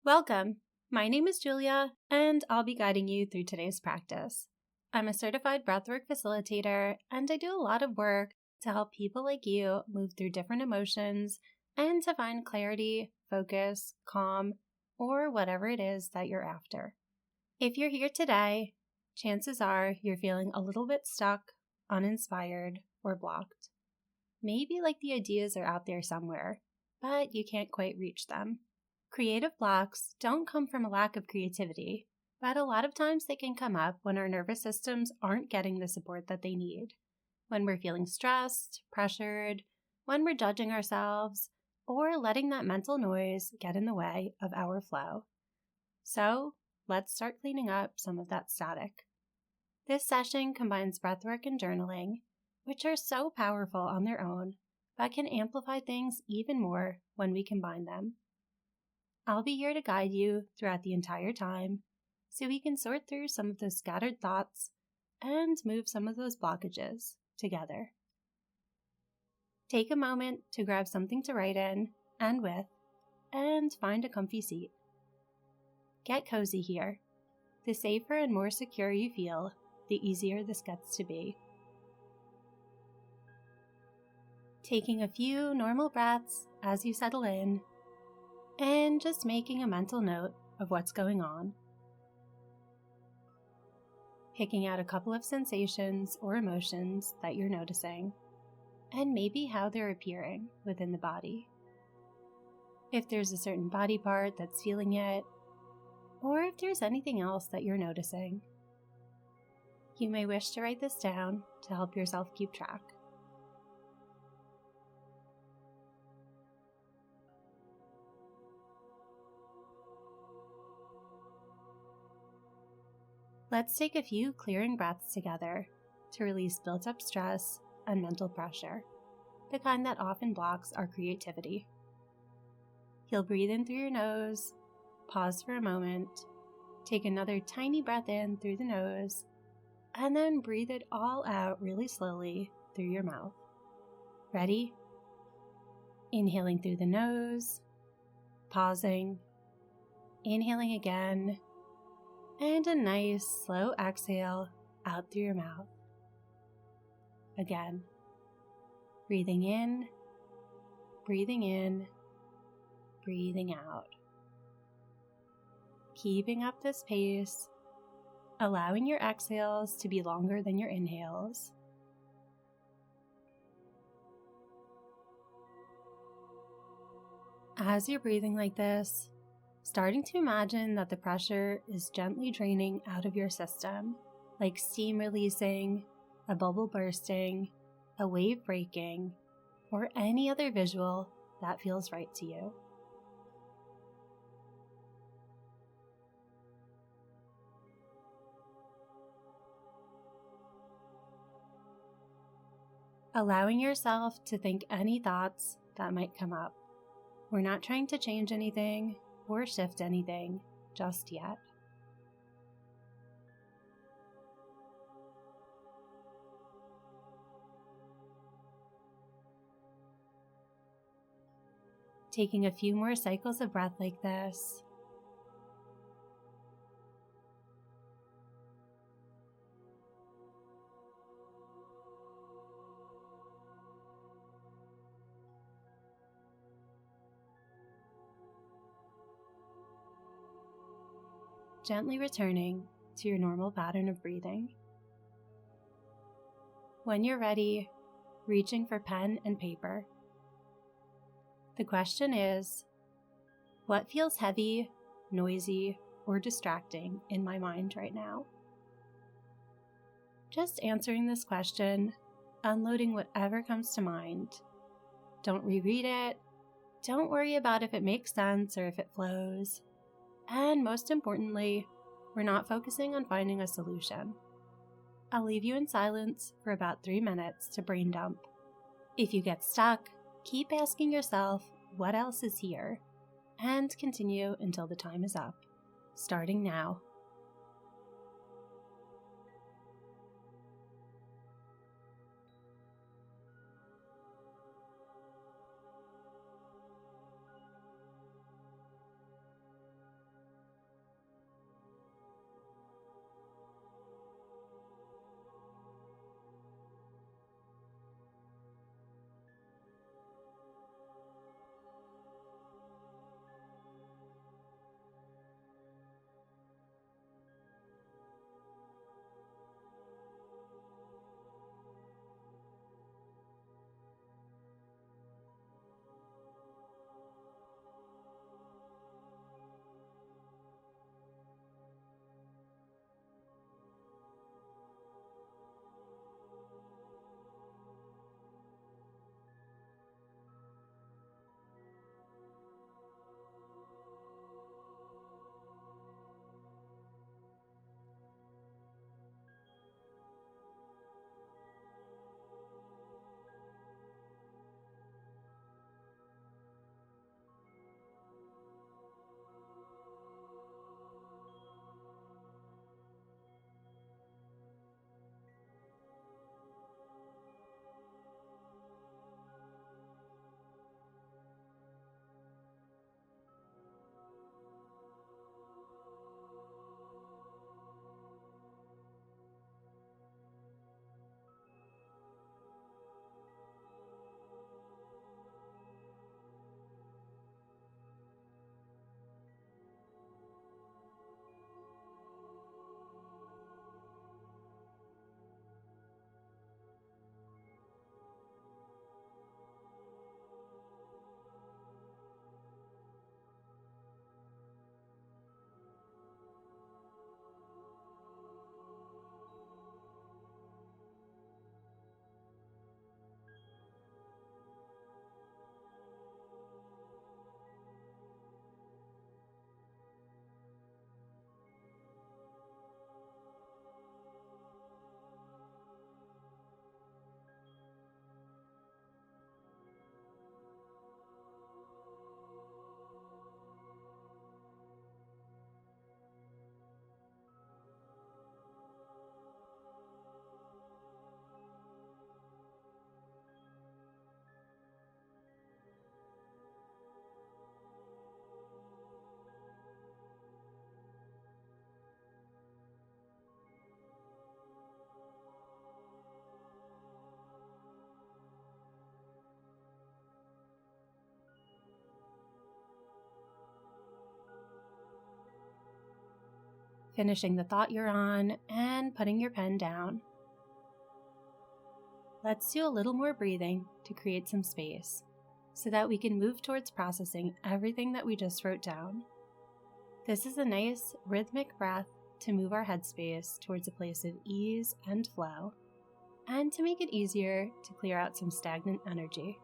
Welcome. My name is Julia, and I'll be guiding you through today's practice. I'm a certified breathwork facilitator, and I do a lot of work to help people like you move through different emotions and to find clarity, focus, calm, or whatever it is that you're after. If you're here today, chances are you're feeling a little bit stuck, uninspired, or blocked. Maybe like the ideas are out there somewhere, but you can't quite reach them. Creative blocks don't come from a lack of creativity, but a lot of times they can come up when our nervous systems aren't getting the support that they need, when we're feeling stressed, pressured, when we're judging ourselves, or letting that mental noise get in the way of our flow. So, let's start cleaning up some of that static. This session combines breathwork and journaling, which are so powerful on their own, but can amplify things even more when we combine them. I'll be here to guide you throughout the entire time so we can sort through some of those scattered thoughts and move some of those blockages together. Take a moment to grab something to write in and with, and find a comfy seat. Get cozy here. The safer and more secure you feel, the easier this gets to be. Taking a few normal breaths as you settle in, and just making a mental note of what's going on. Picking out a couple of sensations or emotions that you're noticing, and maybe how they're appearing within the body. If there's a certain body part that's feeling it, or if there's anything else that you're noticing. You may wish to write this down to help yourself keep track. Let's take a few clearing breaths together to release built-up stress and mental pressure, the kind that often blocks our creativity. You'll breathe in through your nose, pause for a moment, take another tiny breath in through the nose, and then breathe it all out really slowly through your mouth. Ready? Inhaling through the nose, pausing, inhaling again, and a nice slow exhale out through your mouth. Again, breathing in, breathing out. Keeping up this pace, allowing your exhales to be longer than your inhales. As you're breathing like this, starting to imagine that the pressure is gently draining out of your system, like steam releasing, a bubble bursting, a wave breaking, or any other visual that feels right to you. Allowing yourself to think any thoughts that might come up. We're not trying to change anything or shift anything just yet. Taking a few more cycles of breath like this. Gently returning to your normal pattern of breathing. When you're ready, reaching for pen and paper. The question is, what feels heavy, noisy, or distracting in my mind right now? Just answering this question, unloading whatever comes to mind. Don't reread it. Don't worry about if it makes sense or if it flows. And most importantly, we're not focusing on finding a solution. I'll leave you in silence for about 3 minutes to brain dump. If you get stuck, keep asking yourself what else is here, and continue until the time is up, starting now. finishing the thought you're on and putting your pen down. Let's do a little more breathing to create some space so that we can move towards processing everything that we just wrote down. This is a nice rhythmic breath to move our headspace towards a place of ease and flow, and to make it easier to clear out some stagnant energy.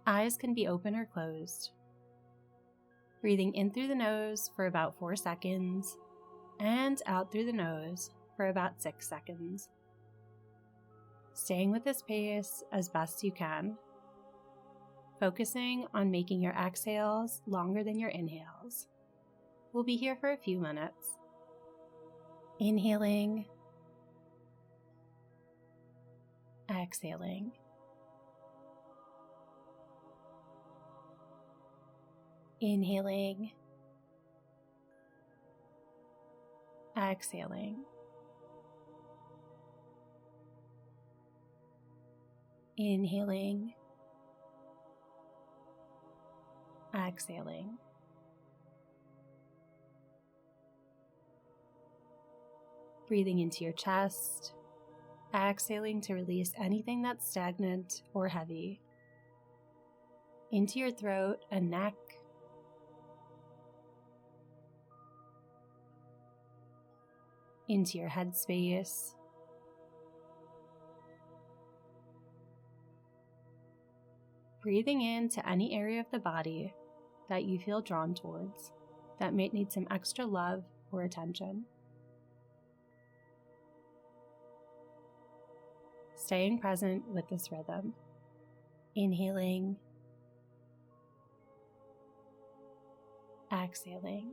Eyes can be open or closed. Breathing in through the nose for about 4 seconds, and out through the nose for about 6 seconds. Staying with this pace as best you can, focusing on making your exhales longer than your inhales. We'll be here for a few minutes. Inhaling, exhaling. Inhaling, exhaling. Inhaling, exhaling. Breathing into your chest, exhaling to release anything that's stagnant or heavy. Into your throat and neck. Into your head space. Breathing into any area of the body that you feel drawn towards that may need some extra love or attention. Staying present with this rhythm. Inhaling, exhaling.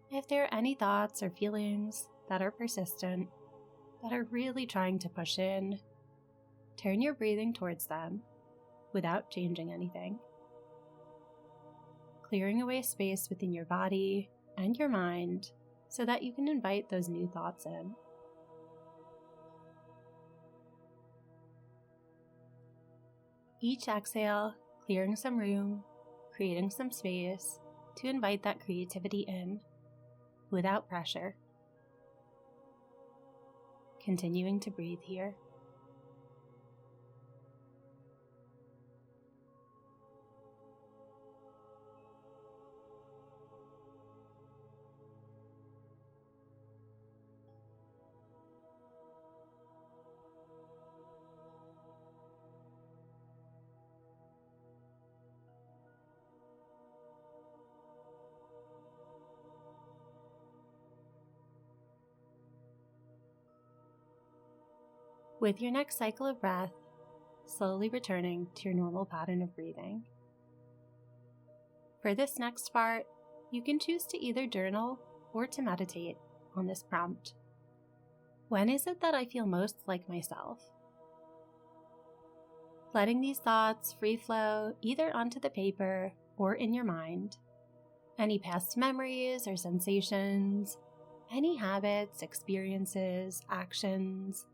If there are any thoughts or feelings that are persistent, that are really trying to push in, turn your breathing towards them without changing anything. Clearing away space within your body and your mind so that you can invite those new thoughts in. Each exhale, clearing some room, creating some space to invite that creativity in without pressure. Continuing to breathe here. With your next cycle of breath, slowly returning to your normal pattern of breathing. For this next part, you can choose to either journal or to meditate on this prompt. When is it that I feel most like myself? Letting these thoughts free flow either onto the paper or in your mind. Any past memories or sensations, any habits, experiences, actions.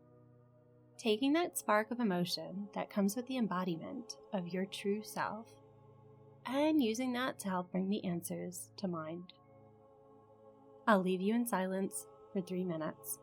Taking that spark of emotion that comes with the embodiment of your true self and using that to help bring the answers to mind. I'll leave you in silence for 3 minutes.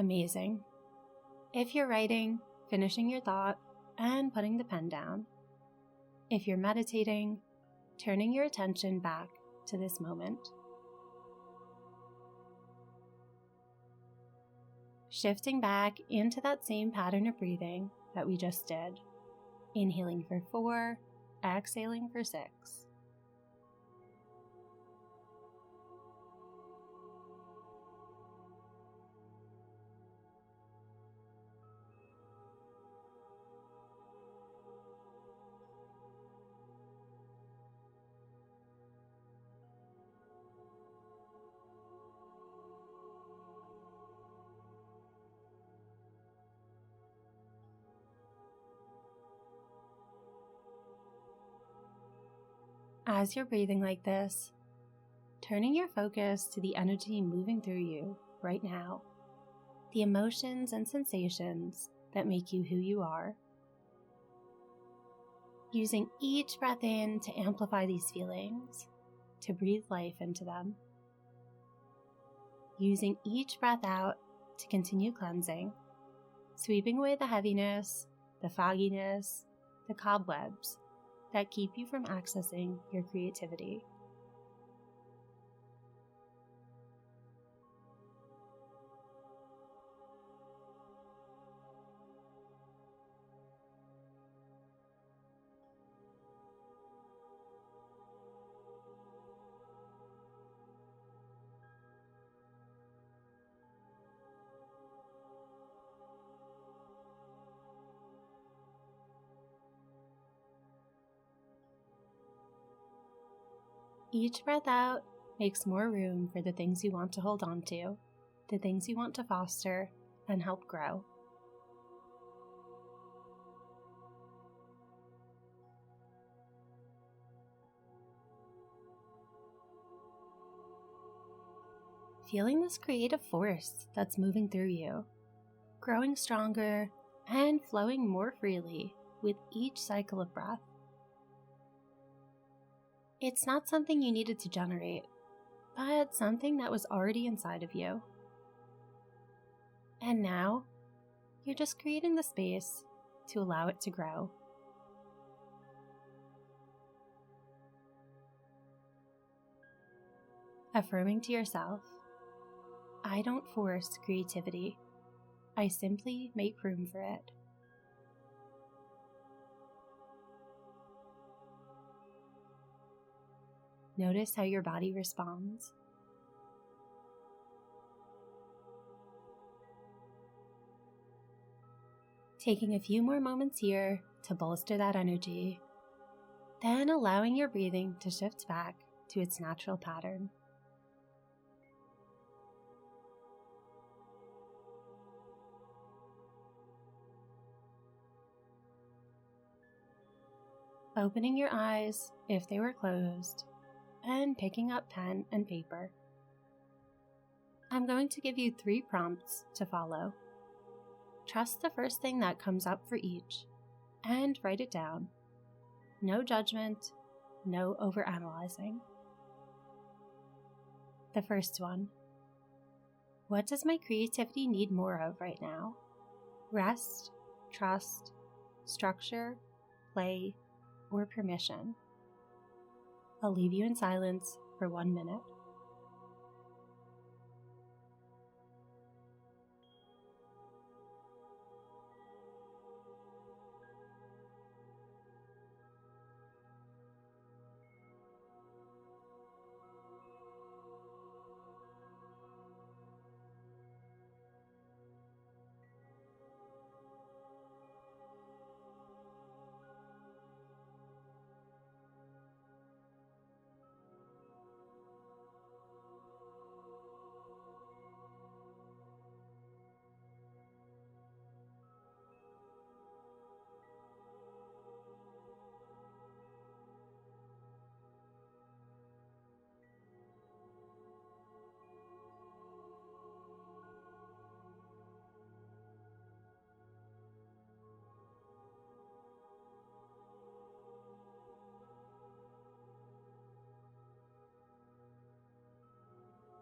Amazing. If you're writing, finishing your thought and putting the pen down. If you're meditating, turning your attention back to this moment. Shifting back into that same pattern of breathing that we just did. Inhaling for 4, exhaling for 6. As you're breathing like this, turning your focus to the energy moving through you right now, the emotions and sensations that make you who you are. Using each breath in to amplify these feelings, to breathe life into them. Using each breath out to continue cleansing, sweeping away the heaviness, the fogginess, the cobwebs that keep you from accessing your creativity. Each breath out makes more room for the things you want to hold on to, the things you want to foster and help grow. Feeling this creative force that's moving through you, growing stronger and flowing more freely with each cycle of breath. It's not something you needed to generate, but something that was already inside of you. And now, you're just creating the space to allow it to grow. Affirming to yourself, I don't force creativity. I simply make room for it. Notice how your body responds. Taking a few more moments here to bolster that energy, then allowing your breathing to shift back to its natural pattern. Opening your eyes if they were closed, and picking up pen and paper. I'm going to give you 3 prompts to follow. Trust the first thing that comes up for each, and write it down. No judgment, no overanalyzing. The first one. What does my creativity need more of right now? Rest, trust, structure, play, or permission? I'll leave you in silence for 1 minute.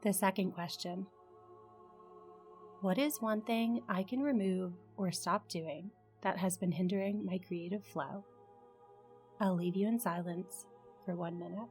The second question. What is one thing I can remove or stop doing that has been hindering my creative flow? I'll leave you in silence for 1 minute.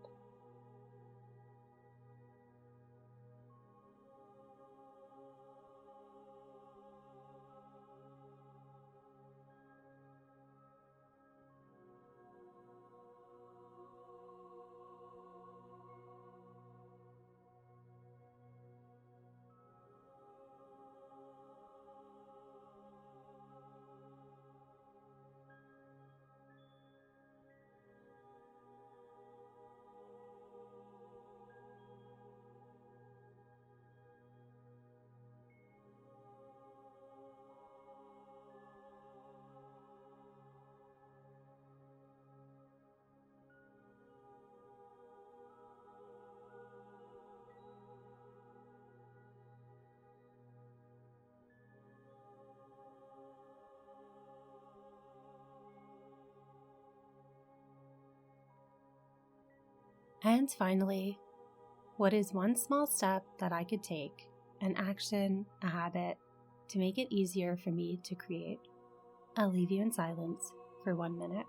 And finally, what is one small step that I could take, an action, a habit, to make it easier for me to create? I'll leave you in silence for 1 minute.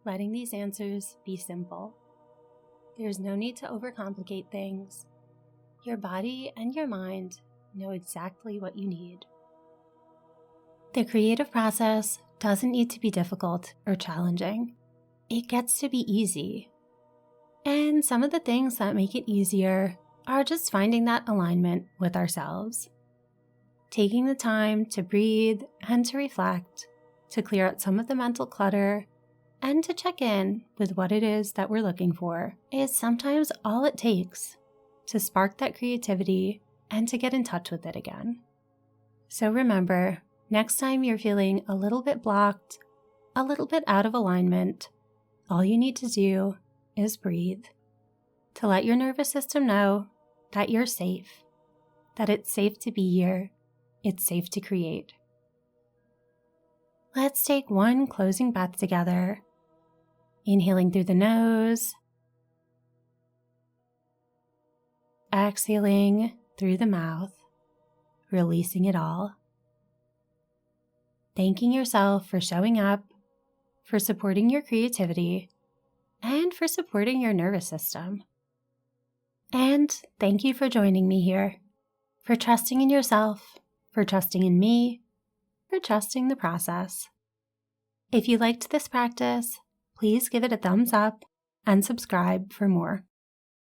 Letting these answers be simple. There's no need to overcomplicate things. Your body and your mind know exactly what you need. The creative process doesn't need to be difficult or challenging. It gets to be easy. And some of the things that make it easier are just finding that alignment with ourselves. Taking the time to breathe and to reflect, to clear out some of the mental clutter, and to check in with what it is that we're looking for is sometimes all it takes to spark that creativity and to get in touch with it again. So remember, next time you're feeling a little bit blocked, a little bit out of alignment, all you need to do is breathe, to let your nervous system know that you're safe, that it's safe to be here, it's safe to create. Let's take one closing breath together. Inhaling through the nose, exhaling through the mouth, releasing it all. Thanking yourself for showing up, for supporting your creativity, and for supporting your nervous system. And thank you for joining me here, for trusting in yourself, for trusting in me, for trusting the process. If you liked this practice, please give it a thumbs up and subscribe for more.